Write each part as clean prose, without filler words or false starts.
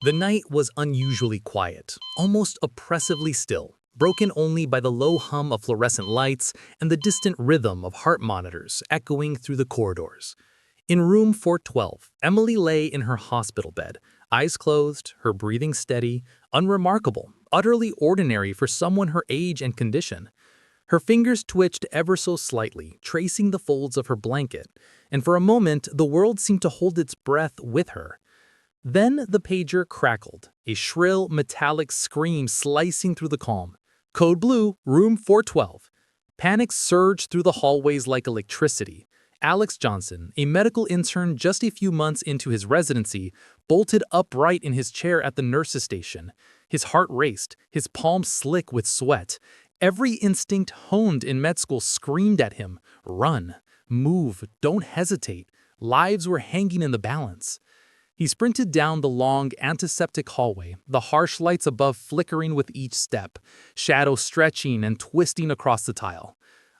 The night was unusually quiet, almost oppressively still, broken only by the low hum of fluorescent lights and the distant rhythm of heart monitors echoing through the corridors. In room 412, Emily lay in her hospital bed, eyes closed, her breathing steady, unremarkable, utterly ordinary for someone her age and condition. Her fingers twitched ever so slightly, tracing the folds of her blanket, and for a moment the world seemed to hold its breath with her. Then the pager crackled, a shrill, metallic scream slicing through the calm. Code Blue, room 412. Panic surged through the hallways like electricity. Alex Johnson, a medical intern just a few months into his residency, bolted upright in his chair at the nurse's station. His heart raced, his palms slick with sweat. Every instinct honed in med school screamed at him, "Run, move, don't hesitate." Lives were hanging in the balance. He sprinted down the long, antiseptic hallway, the harsh lights above flickering with each step, shadows stretching and twisting across the tile.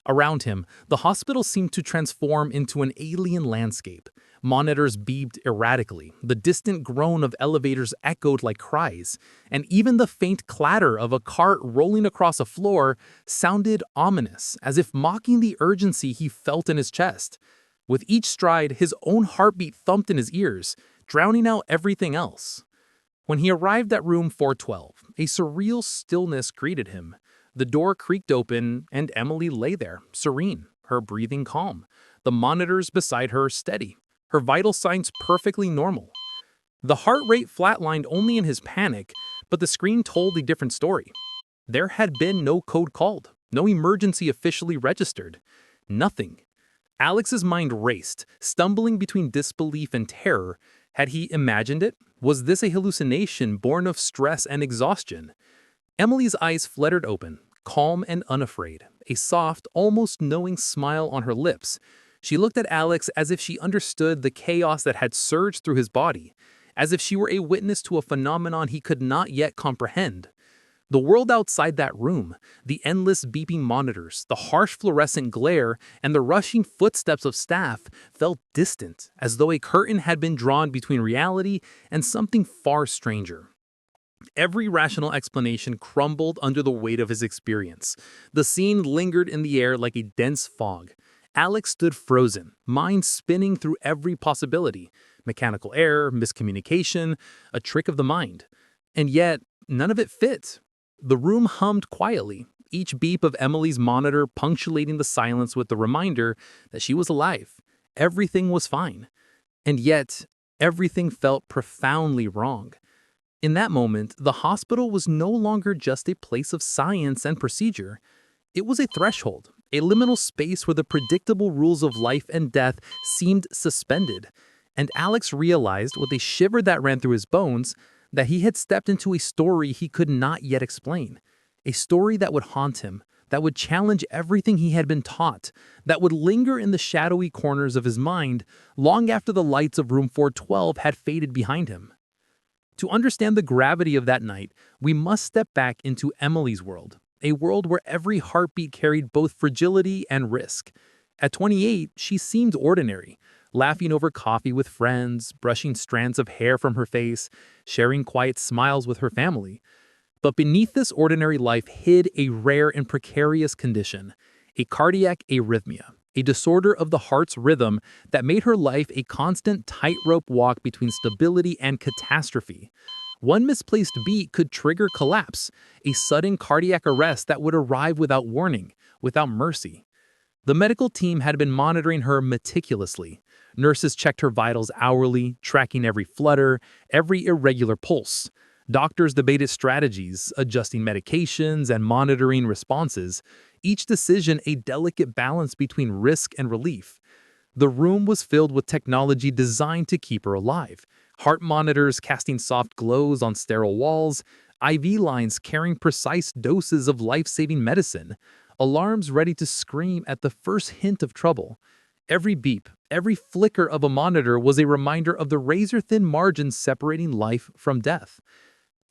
Around him, the hospital seemed to transform into an alien landscape. Monitors beeped erratically, the distant groan of elevators echoed like cries, and even the faint clatter of a cart rolling across a floor sounded ominous, as if mocking the urgency he felt in his chest. With each stride, his own heartbeat thumped in his ears, drowning out everything else. When he arrived at room 412, a surreal stillness greeted him. The door creaked open, and Emily lay there, serene, her breathing calm, the monitors beside her steady, her vital signs perfectly normal. The heart rate flatlined only in his panic, but the screen told a different story. There had been no code called, no emergency officially registered. Nothing. Alex's mind raced, stumbling between disbelief and terror. Had he imagined it? Was this a hallucination born of stress and exhaustion? Emily's eyes fluttered open, calm and unafraid, a soft, almost knowing smile on her lips. She looked at Alex as if she understood the chaos that had surged through his body, as if she were a witness to a phenomenon he could not yet comprehend. The world outside that room, the endless beeping monitors, the harsh fluorescent glare, and the rushing footsteps of staff felt distant, as though a curtain had been drawn between reality and something far stranger. Every rational explanation crumbled under the weight of his experience. The scene lingered in the air like a dense fog. Alex stood frozen, mind spinning through every possibility. Mechanical error, miscommunication, a trick of the mind. And yet, none of it fit. The room hummed quietly, each beep of Emily's monitor punctuating the silence with the reminder that she was alive. Everything was fine. And yet, everything felt profoundly wrong. In that moment, the hospital was no longer just a place of science and procedure. It was a threshold, a liminal space where the predictable rules of life and death seemed suspended. And Alex realized, with a shiver that ran through his bones, that he had stepped into a story he could not yet explain. A story that would haunt him, that would challenge everything he had been taught, that would linger in the shadowy corners of his mind long after the lights of room 412 had faded behind him. To understand the gravity of that night, we must step back into Emily's world, a world where every heartbeat carried both fragility and risk. At 28, she seemed ordinary, laughing over coffee with friends, brushing strands of hair from her face, sharing quiet smiles with her family. But beneath this ordinary life hid a rare and precarious condition, a cardiac arrhythmia, a disorder of the heart's rhythm that made her life a constant tightrope walk between stability and catastrophe. One misplaced beat could trigger collapse, a sudden cardiac arrest that would arrive without warning, without mercy. The medical team had been monitoring her meticulously. Nurses checked her vitals hourly, tracking every flutter, every irregular pulse. Doctors debated strategies, adjusting medications and monitoring responses, each decision a delicate balance between risk and relief. The room was filled with technology designed to keep her alive. Heart monitors casting soft glows on sterile walls, IV lines carrying precise doses of life-saving medicine, alarms ready to scream at the first hint of trouble. Every beep, every flicker of a monitor was a reminder of the razor-thin margins separating life from death.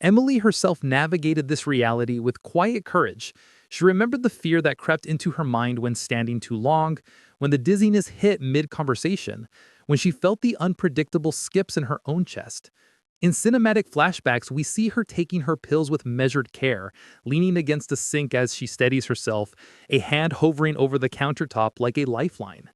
Emily herself navigated this reality with quiet courage. She remembered the fear that crept into her mind when standing too long, when the dizziness hit mid-conversation, when she felt the unpredictable skips in her own chest. In cinematic flashbacks, we see her taking her pills with measured care, leaning against a sink as she steadies herself, a hand hovering over the countertop like a lifeline.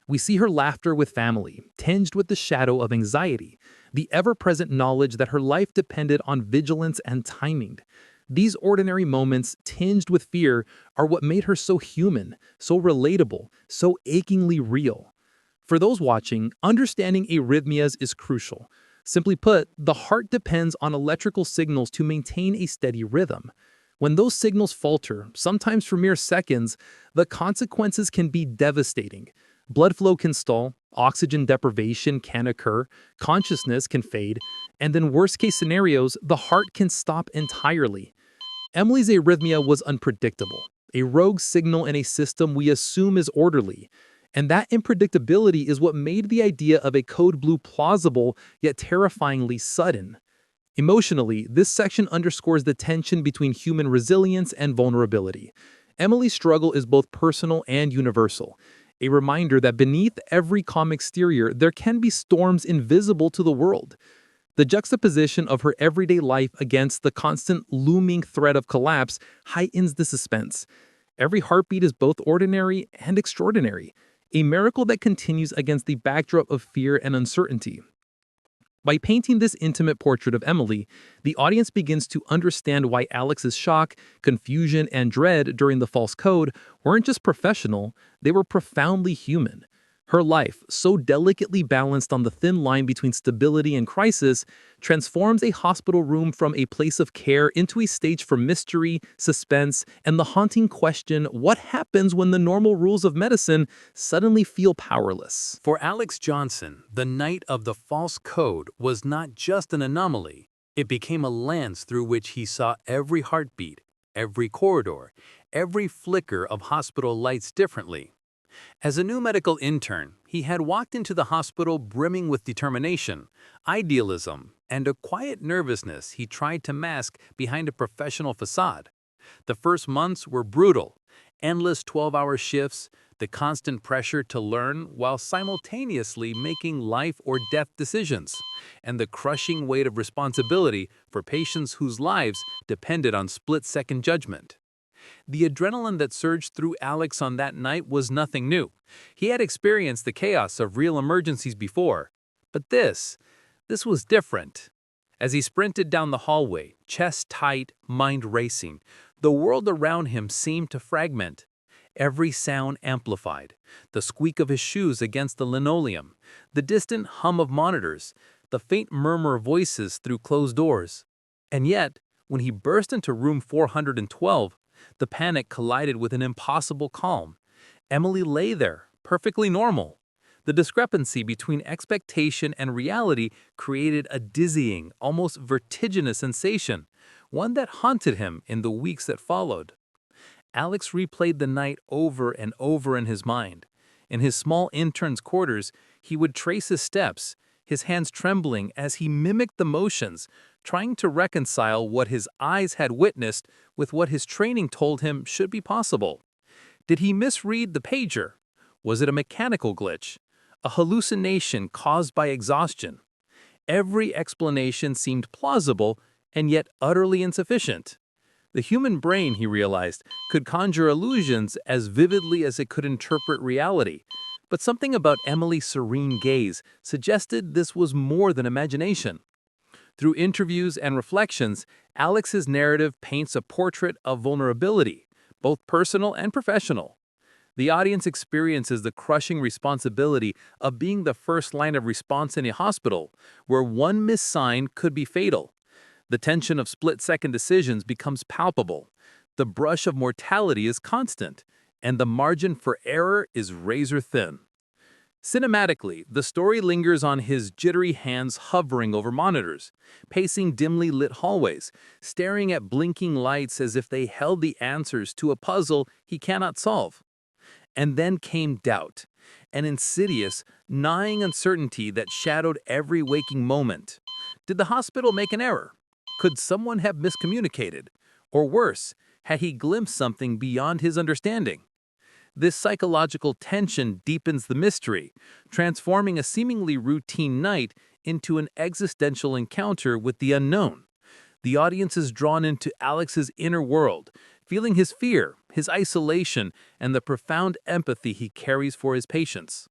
We see her laughter with family, tinged with the shadow of anxiety, the ever-present knowledge that her life depended on vigilance and timing. These ordinary moments, tinged with fear, are what made her so human, so relatable, so achingly real. For those watching, understanding arrhythmias is crucial. Simply put, the heart depends on electrical signals to maintain a steady rhythm. When those signals falter, sometimes for mere seconds, the consequences can be devastating. Blood flow can stall, oxygen deprivation can occur, consciousness can fade, and in worst-case scenarios, the heart can stop entirely. Emily's arrhythmia was unpredictable, a rogue signal in a system we assume is orderly. And that unpredictability is what made the idea of a code blue plausible yet terrifyingly sudden. Emotionally, this section underscores the tension between human resilience and vulnerability. Emily's struggle is both personal and universal, a reminder that beneath every calm exterior there can be storms invisible to the world. The juxtaposition of her everyday life against the constant looming threat of collapse heightens the suspense. Every heartbeat is both ordinary and extraordinary, a miracle that continues against the backdrop of fear and uncertainty. By painting this intimate portrait of Emily, the audience begins to understand why Alex's shock, confusion, and dread during the false code weren't just professional, they were profoundly human. Her life, so delicately balanced on the thin line between stability and crisis, transforms a hospital room from a place of care into a stage for mystery, suspense, and the haunting question, what happens when the normal rules of medicine suddenly feel powerless? For Alex Johnson, the night of the false code was not just an anomaly. It became a lens through which he saw every heartbeat, every corridor, every flicker of hospital lights differently. As a new medical intern, he had walked into the hospital brimming with determination, idealism, and a quiet nervousness he tried to mask behind a professional facade. The first months were brutal, endless 12-hour shifts, the constant pressure to learn while simultaneously making life-or-death decisions, and the crushing weight of responsibility for patients whose lives depended on split-second judgment. The adrenaline that surged through Alex on that night was nothing new. He had experienced the chaos of real emergencies before. But this was different. As he sprinted down the hallway, chest tight, mind racing, the world around him seemed to fragment. Every sound amplified, the squeak of his shoes against the linoleum, the distant hum of monitors, the faint murmur of voices through closed doors. And yet, when he burst into room 412, the panic collided with an impossible calm. Emily lay there, perfectly normal. The discrepancy between expectation and reality created a dizzying, almost vertiginous sensation, one that haunted him in the weeks that followed. Alex replayed the night over and over in his mind. In his small intern's quarters, he would trace his steps, his hands trembling as he mimicked the motions, trying to reconcile what his eyes had witnessed with what his training told him should be possible. Did he misread the pager? Was it a mechanical glitch? A hallucination caused by exhaustion? Every explanation seemed plausible and yet utterly insufficient. The human brain, he realized, could conjure illusions as vividly as it could interpret reality. But something about Emily's serene gaze suggested this was more than imagination. Through interviews and reflections, Alex's narrative paints a portrait of vulnerability, both personal and professional. The audience experiences the crushing responsibility of being the first line of response in a hospital, where one missed sign could be fatal. The tension of split-second decisions becomes palpable. The brush of mortality is constant, and the margin for error is razor-thin. Cinematically, the story lingers on his jittery hands hovering over monitors, pacing dimly lit hallways, staring at blinking lights as if they held the answers to a puzzle he cannot solve. And then came doubt, an insidious, gnawing uncertainty that shadowed every waking moment. Did the hospital make an error? Could someone have miscommunicated? Or worse, had he glimpsed something beyond his understanding? This psychological tension deepens the mystery, transforming a seemingly routine night into an existential encounter with the unknown. The audience is drawn into Alex's inner world, feeling his fear, his isolation, and the profound empathy he carries for his patients.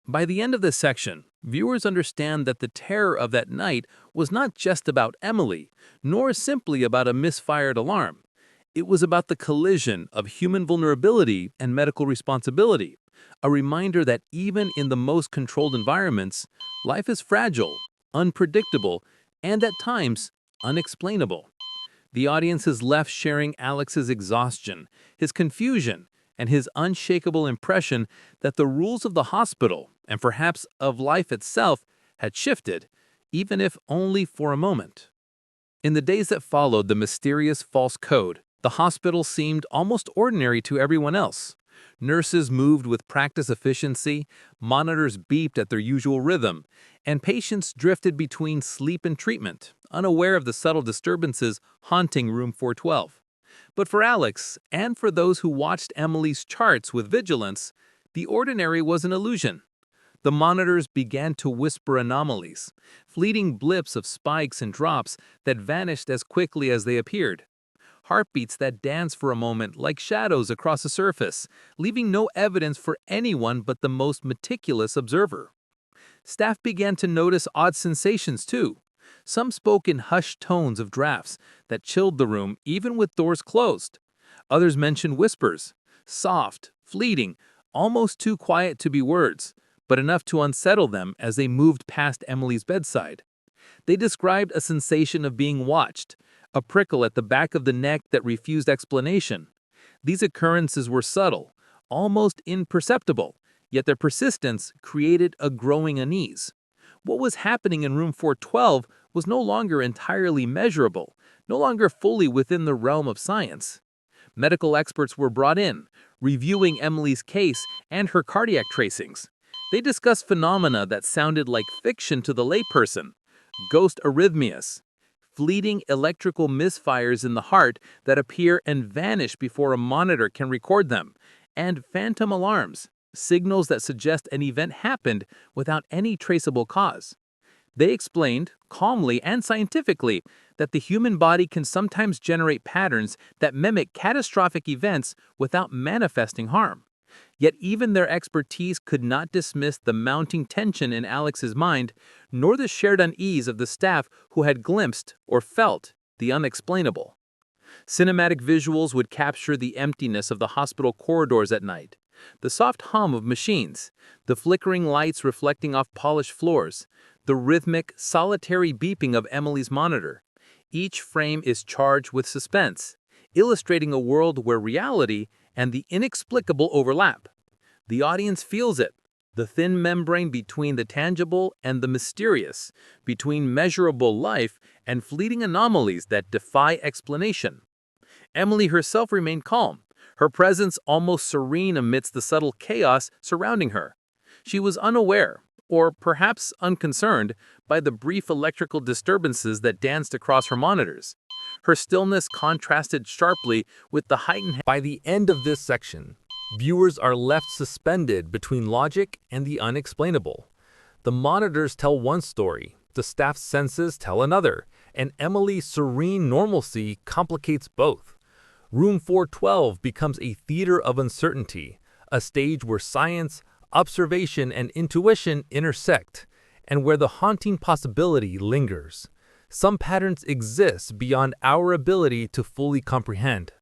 By the end of this section, viewers understand that the terror of that night was not just about Emily, nor simply about a misfired alarm. It was about the collision of human vulnerability and medical responsibility, a reminder that even in the most controlled environments, life is fragile, unpredictable, and at times unexplainable. The audience is left sharing Alex's exhaustion, his confusion, and his unshakable impression that the rules of the hospital, and perhaps of life itself, had shifted, even if only for a moment. In the days that followed the mysterious false code, the hospital seemed almost ordinary to everyone else. Nurses moved with practice efficiency, monitors beeped at their usual rhythm, and patients drifted between sleep and treatment, unaware of the subtle disturbances haunting room 412. But for Alex, and for those who watched Emily's charts with vigilance, the ordinary was an illusion. The monitors began to whisper anomalies, fleeting blips of spikes and drops that vanished as quickly as they appeared. Heartbeats that danced for a moment like shadows across a surface, leaving no evidence for anyone but the most meticulous observer. Staff began to notice odd sensations too. Some spoke in hushed tones of drafts that chilled the room even with doors closed. Others mentioned whispers, soft, fleeting, almost too quiet to be words, but enough to unsettle them as they moved past Emily's bedside. They described a sensation of being watched, a prickle at the back of the neck that refused explanation. These occurrences were subtle, almost imperceptible, yet their persistence created a growing unease. What was happening in room 412 was no longer entirely measurable, no longer fully within the realm of science. Medical experts were brought in, reviewing Emily's case and her cardiac tracings. They discussed phenomena that sounded like fiction to the layperson: ghost arrhythmias, fleeting electrical misfires in the heart that appear and vanish before a monitor can record them, and phantom alarms, signals that suggest an event happened without any traceable cause. They explained, calmly and scientifically, that the human body can sometimes generate patterns that mimic catastrophic events without manifesting harm. Yet even their expertise could not dismiss the mounting tension in Alex's mind, nor the shared unease of the staff who had glimpsed or felt the unexplainable. Cinematic visuals would capture the emptiness of the hospital corridors at night, the soft hum of machines, the flickering lights reflecting off polished floors, the rhythmic, solitary beeping of Emily's monitor. Each frame is charged with suspense, illustrating a world where reality and the inexplicable overlap. The audience feels it, the thin membrane between the tangible and the mysterious, between measurable life and fleeting anomalies that defy explanation. Emily herself remained calm, her presence almost serene amidst the subtle chaos surrounding her. She was unaware, or perhaps unconcerned, by the brief electrical disturbances that danced across her monitors. Her stillness contrasted sharply with the heightened. By the end of this section, viewers are left suspended between logic and the unexplainable. The monitors tell one story, the staff's senses tell another, and Emily's serene normalcy complicates both. Room 412 becomes a theater of uncertainty, a stage where science, observation, and intuition intersect, and where the haunting possibility lingers. Some patterns exist beyond our ability to fully comprehend.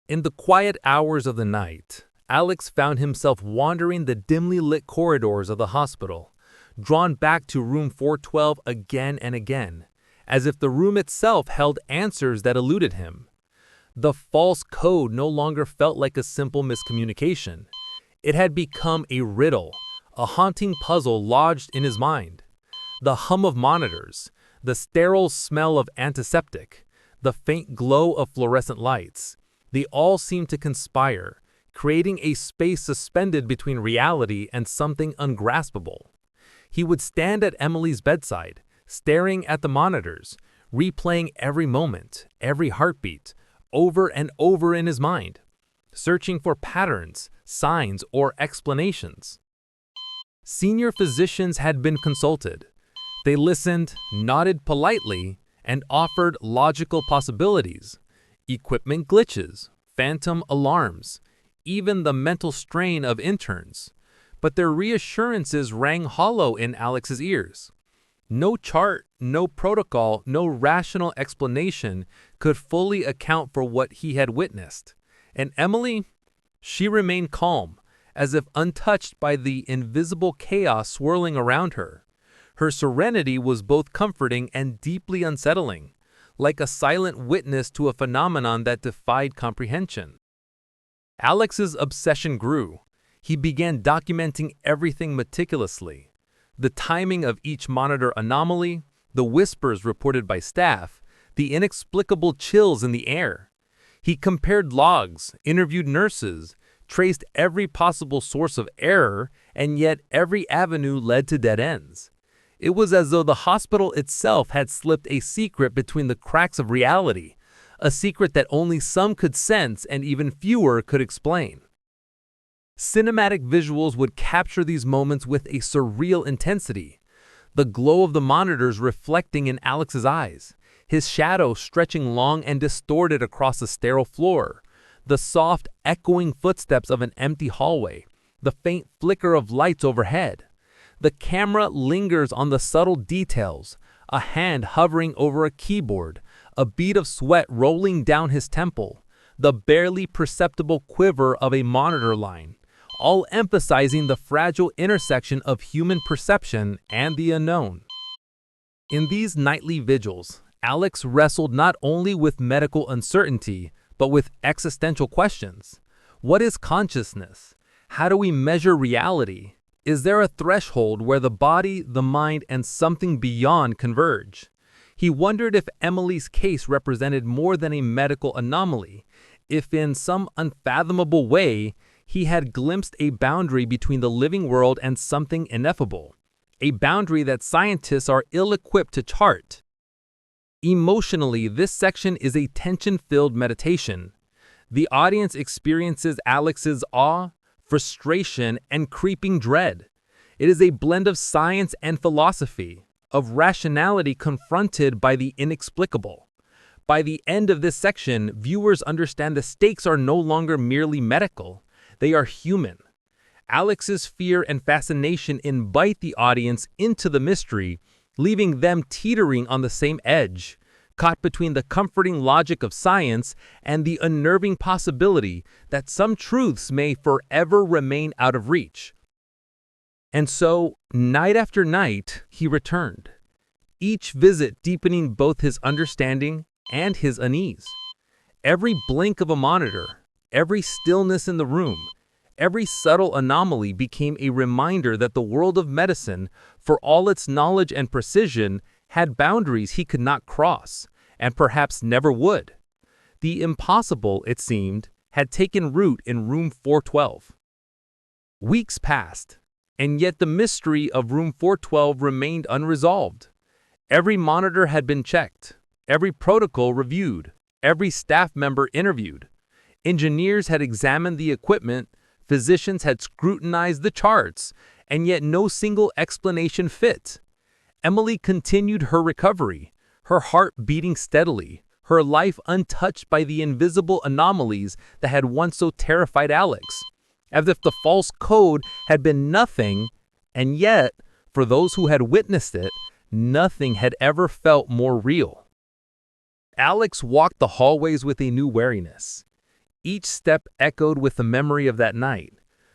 In the quiet hours of the night, Alex found himself wandering the dimly lit corridors of the hospital, drawn back to room 412 again and again, as if the room itself held answers that eluded him. The false code no longer felt like a simple miscommunication. It had become a riddle, a haunting puzzle lodged in his mind. The hum of monitors, the sterile smell of antiseptic, the faint glow of fluorescent lights, they all seemed to conspire, creating a space suspended between reality and something ungraspable. He would stand at Emily's bedside, staring at the monitors, replaying every moment, every heartbeat, over and over in his mind, searching for patterns, signs, or explanations. Senior physicians had been consulted. They listened, nodded politely, and offered logical possibilities. Equipment glitches, phantom alarms, even the mental strain of interns. But their reassurances rang hollow in Alex's ears. No chart, no protocol, no rational explanation could fully account for what he had witnessed. And Emily, she remained calm, as if untouched by the invisible chaos swirling around her. Her serenity was both comforting and deeply unsettling, like a silent witness to a phenomenon that defied comprehension. Alex's obsession grew. He began documenting everything meticulously. The timing of each monitor anomaly, the whispers reported by staff, the inexplicable chills in the air. He compared logs, interviewed nurses, traced every possible source of error, and yet every avenue led to dead ends. It was as though the hospital itself had slipped a secret between the cracks of reality, a secret that only some could sense and even fewer could explain. Cinematic visuals would capture these moments with a surreal intensity, the glow of the monitors reflecting in Alex's eyes, his shadow stretching long and distorted across the sterile floor, the soft, echoing footsteps of an empty hallway, the faint flicker of lights overhead. The camera lingers on the subtle details, a hand hovering over a keyboard, a bead of sweat rolling down his temple, the barely perceptible quiver of a monitor line, all emphasizing the fragile intersection of human perception and the unknown. In these nightly vigils, Alex wrestled not only with medical uncertainty, but with existential questions. What is consciousness? How do we measure reality? Is there a threshold where the body, the mind, and something beyond converge? He wondered if Emily's case represented more than a medical anomaly, if in some unfathomable way he had glimpsed a boundary between the living world and something ineffable, a boundary that scientists are ill-equipped to chart. Emotionally, this section is a tension-filled meditation. The audience experiences Alex's awe, frustration, and creeping dread. It is a blend of science and philosophy, of rationality confronted by the inexplicable. By the end of this section, viewers understand the stakes are no longer merely medical. They are human. Alex's fear and fascination invite the audience into the mystery, leaving them teetering on the same edge, caught between the comforting logic of science and the unnerving possibility that some truths may forever remain out of reach. And so, night after night, he returned, each visit deepening both his understanding and his unease. Every blink of a monitor, every stillness in the room, every subtle anomaly became a reminder that the world of medicine, for all its knowledge and precision, had boundaries he could not cross, and perhaps never would. The impossible, it seemed, had taken root in room 412. Weeks passed, and yet the mystery of room 412 remained unresolved. Every monitor had been checked, every protocol reviewed, every staff member interviewed. Engineers had examined the equipment, physicians had scrutinized the charts, and yet no single explanation fit. Emily continued her recovery, her heart beating steadily, her life untouched by the invisible anomalies that had once so terrified Alex, as if the false code had been nothing, and yet, for those who had witnessed it, nothing had ever felt more real. Alex walked the hallways with a new wariness. Each step echoed with the memory of that night,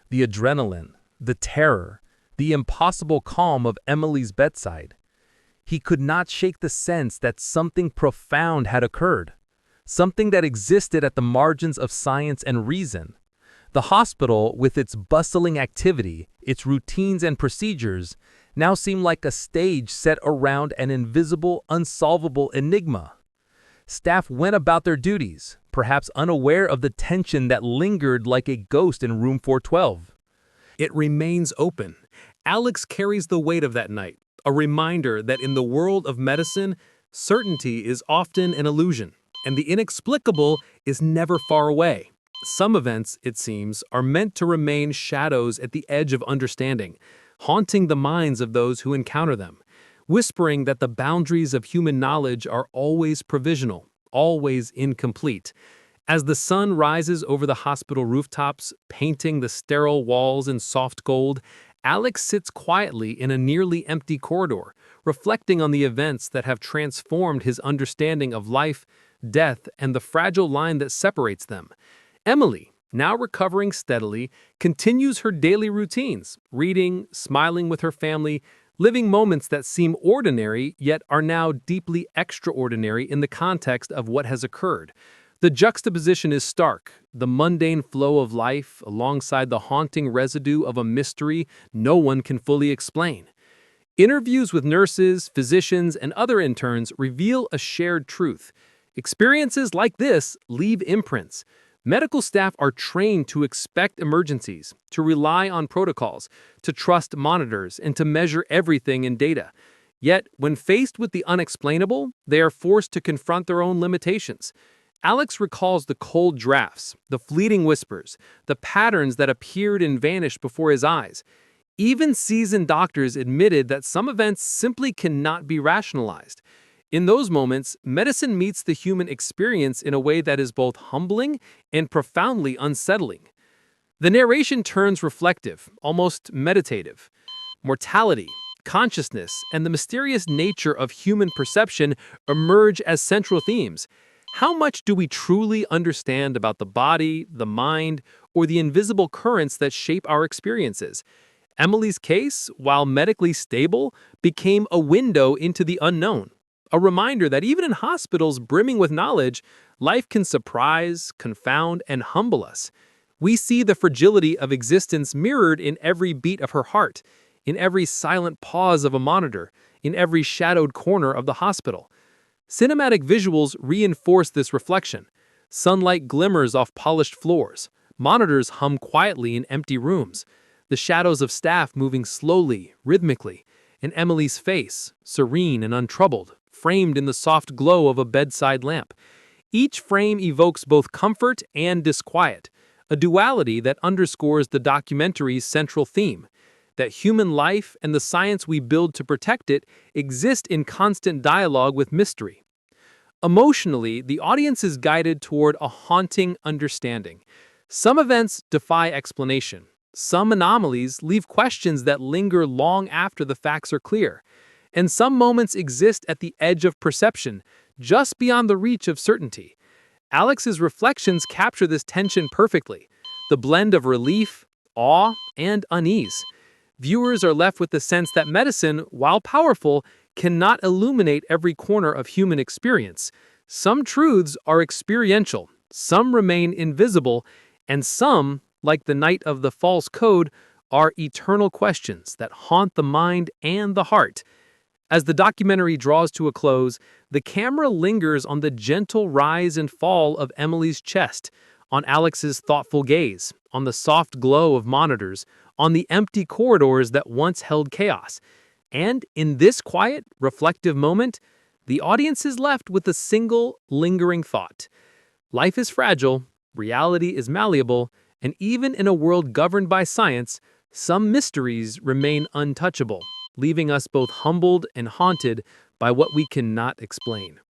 the adrenaline, the terror, the impossible calm of Emily's bedside. He could not shake the sense that something profound had occurred, something that existed at the margins of science and reason. The hospital, with its bustling activity, its routines and procedures, now seemed like a stage set around an invisible, unsolvable enigma. Staff went about their duties, perhaps unaware of the tension that lingered like a ghost in room 412. It remains open. Alex carries the weight of that night, a reminder that in the world of medicine, certainty is often an illusion, and the inexplicable is never far away. Some events, it seems, are meant to remain shadows at the edge of understanding, haunting the minds of those who encounter them. whispering that the boundaries of human knowledge are always provisional, always incomplete. As the sun rises over the hospital rooftops, painting the sterile walls in soft gold, Alex sits quietly in a nearly empty corridor, reflecting on the events that have transformed his understanding of life, death, and the fragile line that separates them. Emily, now recovering steadily, continues her daily routines, reading, smiling with her family, living moments that seem ordinary yet are now deeply extraordinary in the context of what has occurred. The juxtaposition is stark, the mundane flow of life alongside the haunting residue of a mystery no one can fully explain. Interviews with nurses, physicians, and other interns reveal a shared truth. Experiences like this leave imprints. Medical staff are trained to expect emergencies, to rely on protocols, to trust monitors, and to measure everything in data. Yet, when faced with the unexplainable, they are forced to confront their own limitations. Alex recalls the cold drafts, the fleeting whispers, the patterns that appeared and vanished before his eyes. Even seasoned doctors admitted that some events simply cannot be rationalized. In those moments, medicine meets the human experience in a way that is both humbling and profoundly unsettling. The narration turns reflective, almost meditative. Mortality, consciousness, and the mysterious nature of human perception emerge as central themes. How much do we truly understand about the body, the mind, or the invisible currents that shape our experiences? Emily's case, while medically stable, became a window into the unknown. A reminder that even in hospitals brimming with knowledge, life can surprise, confound, and humble us. We see the fragility of existence mirrored in every beat of her heart, in every silent pause of a monitor, in every shadowed corner of the hospital. Cinematic visuals reinforce this reflection. Sunlight glimmers off polished floors. Monitors hum quietly in empty rooms. The shadows of staff moving slowly, rhythmically, and Emily's face, serene and untroubled, framed in the soft glow of a bedside lamp. Each frame evokes both comfort and disquiet, a duality that underscores the documentary's central theme, that human life and the science we build to protect it exist in constant dialogue with mystery. Emotionally, the audience is guided toward a haunting understanding. Some events defy explanation. Some anomalies leave questions that linger long after the facts are clear. And some moments exist at the edge of perception, just beyond the reach of certainty. Alex's reflections capture this tension perfectly, the blend of relief, awe, and unease. Viewers are left with the sense that medicine, while powerful, cannot illuminate every corner of human experience. Some truths are experiential, some remain invisible, and some, like the night of the false code, are eternal questions that haunt the mind and the heart. As the documentary draws to a close, the camera lingers on the gentle rise and fall of Emily's chest, on Alex's thoughtful gaze, on the soft glow of monitors, on the empty corridors that once held chaos. And in this quiet, reflective moment, the audience is left with a single, lingering thought. Life is fragile, reality is malleable, and even in a world governed by science, some mysteries remain untouchable, leaving us both humbled and haunted by what we cannot explain.